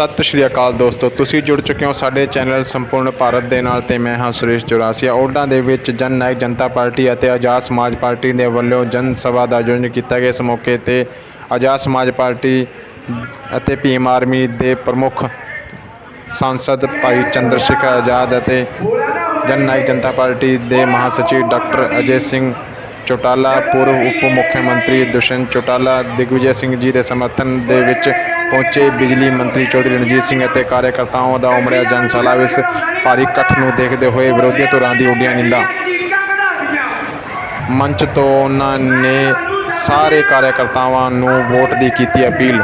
सत श्री अकाल दोस्तों, तुसी जुड़ चुके हो साडे चैनल संपूर्ण भारत दे नाल ते मैं हाँ सुरेश चौरासिया। ओडां दे विच जन नायक जनता पार्टी अते आज़ाद समाज पार्टी दे वल्लों जन सभा दा आयोजन किया गया। इस मौके ते आज़ाद समाज पार्टी अते भीम आर्मी दे प्रमुख सांसद भाई चंद्रशेखर आज़ाद अते जन नायक जनता पार्टी दे महासचिव डॉक्टर अजय सिंह चौटाला, पूर्व उप मुख्यमंत्री दुष्यंत चौटाला, दिग्विजय सिंह जी के समर्थन दे विच पहुंचे बिजली मंत्री चौधरी रणजीत सिंह और कार्यकर्ताओं का उमड़िया जनसैलाब। इस भारी इकट्ठ को देखते हुए विरोधी धुरां दी उड्डियां नींदां। मंच तो उन्होंने सारे कार्यकर्तावां नूं वोट की की अपील।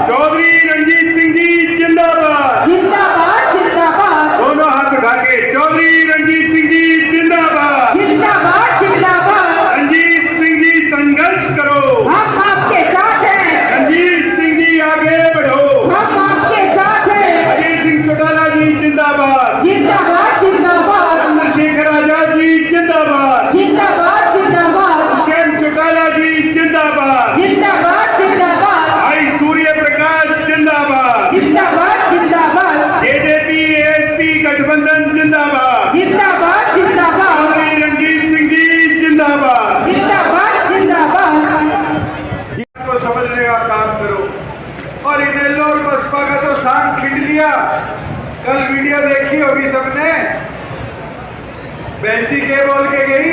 चौधरी रणजीत सिंह जी जिंदाबाद, जिंदाबाद, जिंदाबाद। दोनों हाथ उठा के चौधरी रणजीत सिंह जी जिंदाबाद, जिंदाबाद, जिंदाबाद। रणजीत सिंह जी संघर्ष करो, हम आपके साथ हैं। रणजीत सिंह जी आगे बढ़ो, हम आपके साथ हैं। अजय सिंह चौटाला जी जिंदाबाद, जिंदाबाद, जिंदाबाद। चंद्रशेखर आजाद जी जिंदाबाद, जिंदाबाद, जिंदाबाद। दुष्यंत चौटाला जी जिंदाबाद, जिंदाबाद, जिंदाबाद। भाई सूर्य प्रकाश जिंदाबाद, जिंदाबाद, जिंदाबाद। जेजेपी एएसपी गठबंधन जिंदाबाद, जिंदाबाद, जिंदाबाद। चौधरी रणजीत सिंह जी जिंदाबाद, जिंदाबाद, जिंदाबाद। जीत को समझने का काम करो। और इनेलो और बसपा का तो सांप खिंड लिया। कल वीडियो देखी होगी सबने, बेंती के बोल के गई,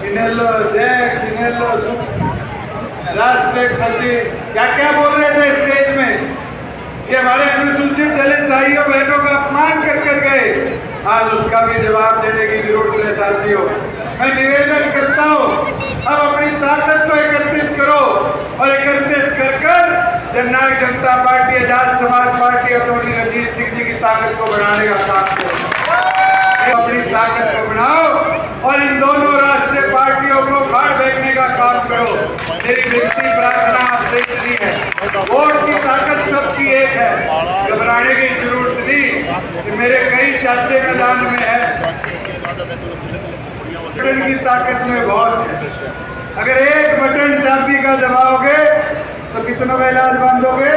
इनेलो अध्यक्ष, इनेलो राष्ट्रीय सचिव, क्या क्या बोल रहे थे स्टेज में कि हमारे अनुसूचित दलित भाइयों बहनों का अपमान कर कर गए। आज उसका भी जवाब देने की जरूरत है साथियों। मैं निवेदन करता हूँ, अब अपनी ताकत को एकत्रित करो और एकत्रित कर कर जननायक जनता पार्टी, आजाद समाज पार्टी और चौधरी रणजीत सिंह जी की ताकत को बढ़ाने का काम करो। अपनी ताकत को बढ़ाओ और इन दोनों राष्ट्रीय पार्टियों को फाड़ फेंकने का काम करो। मेरी विनती प्रार्थना आपसे इतनी है, वोट की ताकत सबकी एक है, घबराने की जरूरत नहीं। कि मेरे कई चाचे मैदान में है, बटन की ताकत में बहुत है। अगर एक बटन चाबी का दबाओगे तो कितनों का इलाज बंद होगे,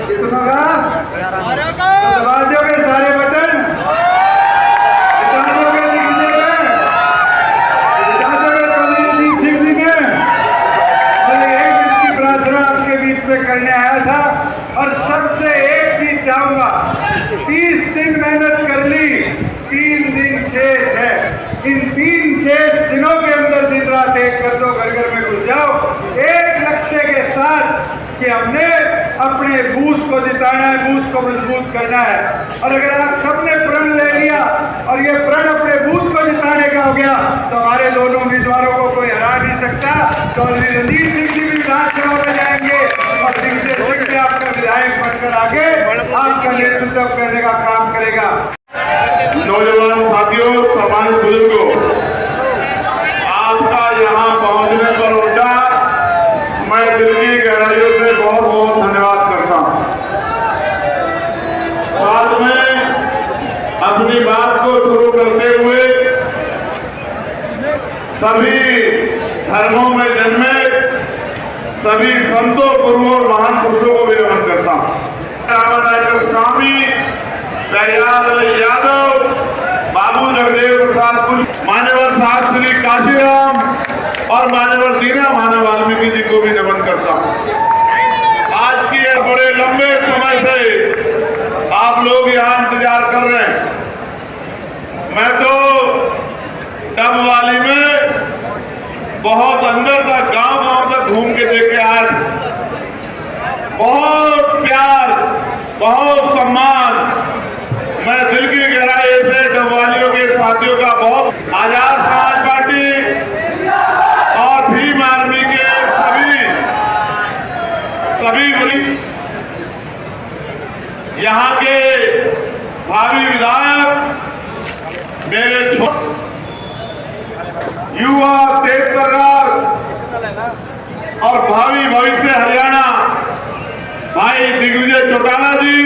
कितनों का तो दबा दोगे सारे बटन, करने आया था। और सबसे एक चीज चाहूंगा, 30 दिन मेहनत कर ली, 3 दिन शेष है। इन 3 शेष दिनों के अंदर दिन रात एक कर दो, घर घर में घुस जाओ, एक लक्ष्य के साथ कि हमने अपने बूथ को जिताना है, बूथ को मजबूत करना है। और अगर आप सबने प्रण ले लिया और ये प्रण अपने बूथ को जिताने का हो गया तो हमारे दोनों उम्मीदवारों को कोई हरा नहीं सकता। चौधरी रणजीत सिंह जी भी विधानसभा में जाएंगे और दिग्विजय सिंह भी आपका विधायक बनकर आगे आपका नेतृत्व करने का काम करेगा। नौजवान साथियों, सम्मानित बुजुर्गों, आपका यहाँ पहुँचने पर उल्टा मैं दिल की गहराइयों से बहुत बहुत धन्यवाद करता हूँ। साथ में अपनी बात को शुरू करते हुए सभी धर्मों में जन्मे सभी संतों, गुरुओं और महान पुरुषों को भी नमन करता हूँ। रामानायकर स्वामी, दयाल यादव, बाबू जगदेव प्रसाद कुश, मान्यवर शास्त्री काशीराम और मान्यवर दीना मानव वाल्मीकि जी को भी नमन करता हूँ। आज की ये बड़े लंबे समय से आप लोग यहाँ इंतजार कर रहे हैं। मैं तो डबवाली में बहुत अंदर तक गांव तक घूम के बहुत प्यार, बहुत सम्मान। मैं दिल की गहराई से डबवालियों के साथियों का बहुत आजाद समाज पार्टी और भीम आर्मी के सभी यहाँ के भावी विधायक, मेरे युवा तेज तर्रार और भावी भविष्य हरियाणा भाई दिग्विजय चौटाला जी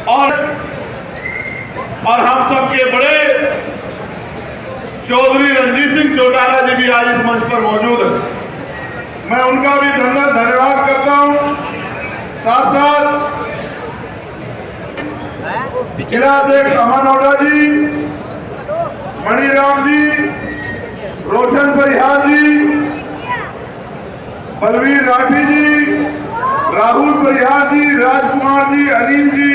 और हम सबके बड़े चौधरी रंजीत सिंह चौटाला जी भी आज इस मंच पर मौजूद है। मैं उनका भी धन्यवाद करता हूं। साथ साथ जिलाध्यक्ष अमन ओडा जी, मणिराम जी, रोशन परिहार जी, बलवीर राठी जी, राहुल परिहार जी, राजकुमार जी, अनिल जी,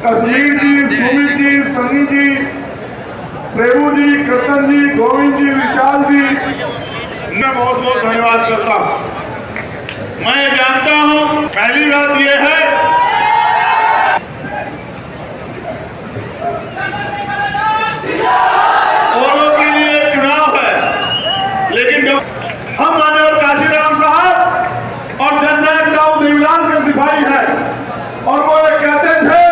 कश्मीर जी, सुमित जी, सनी जी, प्रेमू जी, कृष्ण जी, गोविंद जी, विशाल जी, मैं बहुत बहुत धन्यवाद करता हूं। मैं जानता हूं पहली बात यह है औरों के लिए चुनाव है, लेकिन हम माननीय काशीराम साहब और जननायक दाऊद देवीलाल के सिपाही हैं और वो ये कहते थे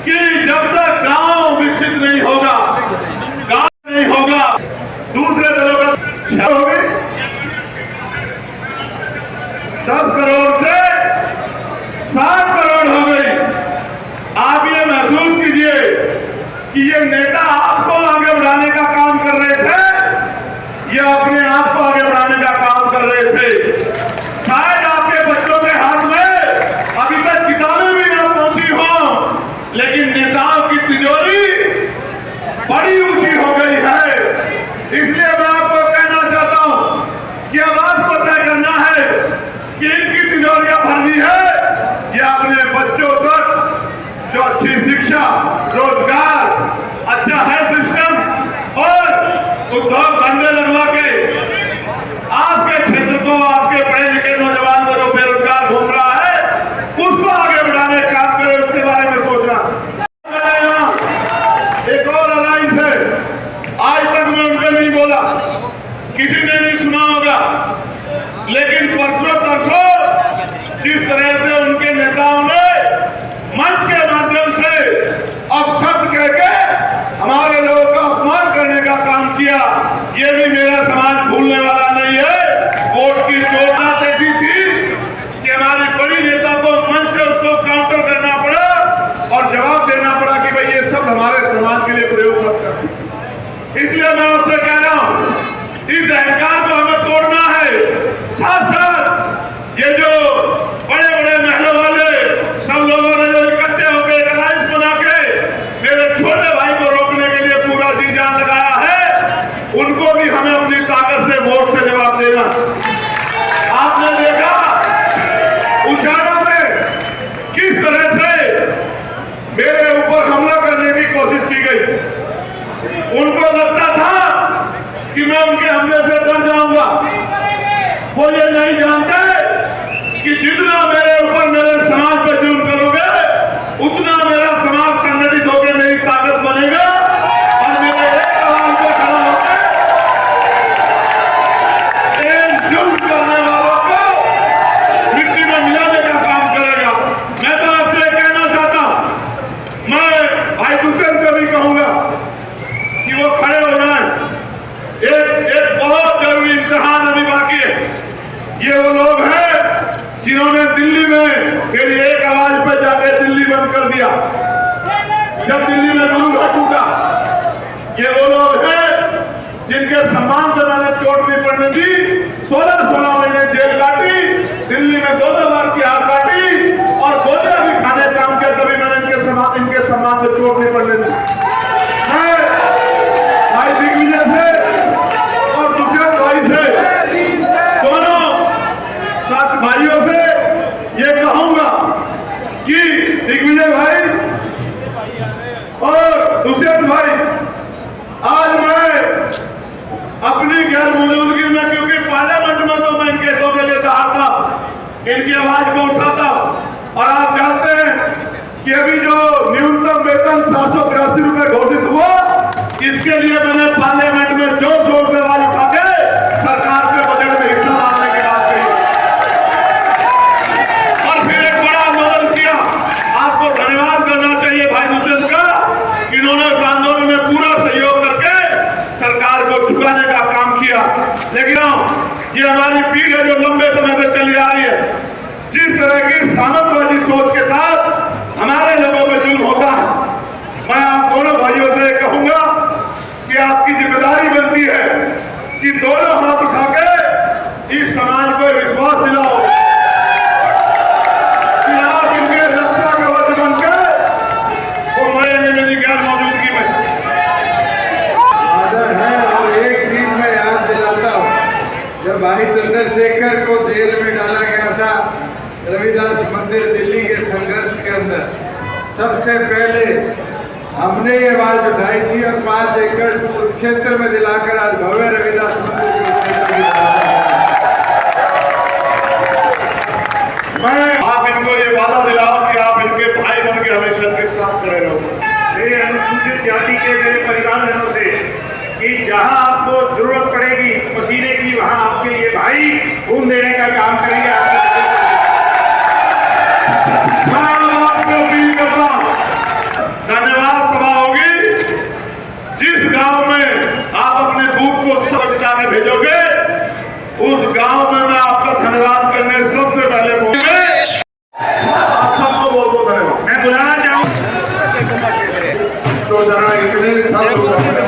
कि जब तक गांव विकसित नहीं होगा, गांव नहीं होगा, दूसरे दलों का हो गई 10 करोड़ से 7 करोड़ हो गई। आप ये महसूस कीजिए कि ये नेता आपको आगे बढ़ाने का काम कर रहे थे, ये अपने आप को आगे बढ़ाने का काम कर रहे थे। शायद आपके बच्चों के हाथ में अभी तक किताबें भी ना पहुंची हो, लेकिन नेताओं की तिजोरी बड़ी ऊंची हो गई है। इसलिए मैं आपको कहना चाहता हूं कि अब आपको तय करना है कि इनकी तिजोरियां भरनी है या अपने बच्चों तक जो अच्छी शिक्षा, रोजगार, अच्छा हेल्थ सिस्टम और उद्योग धंधे लगवा के आपके क्षेत्र को, आपके पढ़े लिखे नौजवान को जो बेरोजगार घूम रहा है, उसको आगे बढ़ाने का काम करें, उसके बारे में सोचना। एक और अलायंस है, आज तक मैं उनके नहीं बोला, किसी ने नहीं सुना होगा, लेकिन परसों तरसों जिस तरह से उनके नेताओं ने मंच के माध्यम से अपशब्द कह के हमारे लोगों का अपमान करने का काम किया, ये भी मेरा समाज भूलने वाला नहीं है। वोट की चोट ऐसी थी कि हमारी बड़ी नेता को मंच से उसको काउंटर करना पड़ा और जवाब देना पड़ा कि भाई ये सब हमारे समाज के लिए प्रयोग मत कर। इसलिए मैं आपसे कह रहा हूं, इस अहंकार को हमें तोड़ना है। साथ साथ ये जो बड़े बड़े महलों वाले सब लोगों ने जो इकट्ठे होकर अलायंस बना के मेरे छोटे भाई को रोकने के लिए पूरा जी जान लगाया है, उनको भी हमें अपनी ताकत से वोट से जवाब देना। आपने देखा उजाला में किस तरह से मेरे ऊपर हमला करने की कोशिश की गई। उनको लगता था कि मैं उनके हमले से डर जाऊंगा। वो ये नहीं जानते कि जितना मेरे ऊपर मेरे समाज पर जुल्म करोगे, उतना मेरा समाज संगठित होकर मेरी ताकत बनेगा और मेरे एक सवाल पे खड़ा होकर इन जुल्म करने वालों को मिट्टी में मिलाने का काम करेगा। मैं तो आपसे कहना चाहता हूं, मैं भाई दुष्यंत से भी कहूंगा कि वो खड़े हो जाए। एक बहुत जरूरी इम्तिहान अभी बाकी है। ये वो लोग हैं जिन्होंने दिल्ली में मेरी एक आवाज पर जाकर दिल्ली बंद कर दिया, जब दिल्ली में गुरु टूटा। ये वो लोग हैं जिनके सम्मान पे मैंने चोट नहीं पड़ने दी, 16-16 महीने जेल काटी, दिल्ली में 2-2 बार की हाथ काटी और गोलियां भी खाने काम किया, तभी मैंने इनके सम्मान पे चोट नहीं पड़ने दी। मैं भाई दिग्विजय से और दुष्यंत भाई से, दोनों साथ भाइयों से ये कहूंगा कि दिग्विजय भाई और दुष्यंत भाई, आज मैं अपनी गैर मौजूदगी में, क्योंकि पार्लियामेंट में तो मैं इनके दो के लिए तैयार था, इनकी आवाज को उठाता हूं। और आप जानते हैं कि अभी जो न्यूनतम वेतन 783 रुपए घोषित हुआ, इसके लिए मैंने पार्लियामेंट में जोर शोर से आवाज उठा के सरकार से बजट में हिस्सा मांगने की बात कही और फिर एक बड़ा आंदोलन किया। आपको धन्यवाद करना चाहिए भाई दुष्यंत का, इन्होंने इस आंदोलन में पूरा सहयोग करके सरकार को झुकाने का काम किया। लेकिन ये हमारी पीढ़ी है जो लंबे समय से चली आ रही है, जिस तरह की सामंतवादी सोच के साथ हमारे लोगों पर जुल्म होता है, मैं आप दोनों भाइयों से कहूंगा कि आपकी जिम्मेदारी बनती है कि दोनों हाथ उठा के इस समाज को विश्वास दिलाओ कि आप इनके रक्षा कवच बनकर वो मरेंगे मेरी गैर मौजूदगी में। आदर है। और एक चीज मैं याद दिलाता हूँ, जब भाई चंद्रशेखर को जेल में डाला गया था रविदास मंदिर दिल्ली के संघर्ष के अंदर, सबसे पहले हमने ये आवाज उठाई थी और 5 एकड़ कुरुक्षेत्र में दिलाकर आज भव्य रविदास मंदिर कुरुक्षेत्र की मैं आप इनको ये वादा दिलाओ कि आप इनके भाई बन के हमेशा इनके साथ खड़े रहो। मेरे अनुसूचित जाति के मेरे परिवारजनों से कि जहां आपको जरूरत पड़ेगी पसीने की, वहां आपके ये भाई खून देने का काम करेंगे। मैं आपको अपील करता हूं, धन्यवाद सभा होगी, जिस गांव में आप अपने बूथ को स्वच्छता में भेजोगे, उस गांव में मैं आपका धन्यवाद करने सबसे पहले बोलूंगा। आप सबको बहुत बहुत धन्यवाद। मैं बुलाना चाहूँ तो जरा इतने सब लोग अपने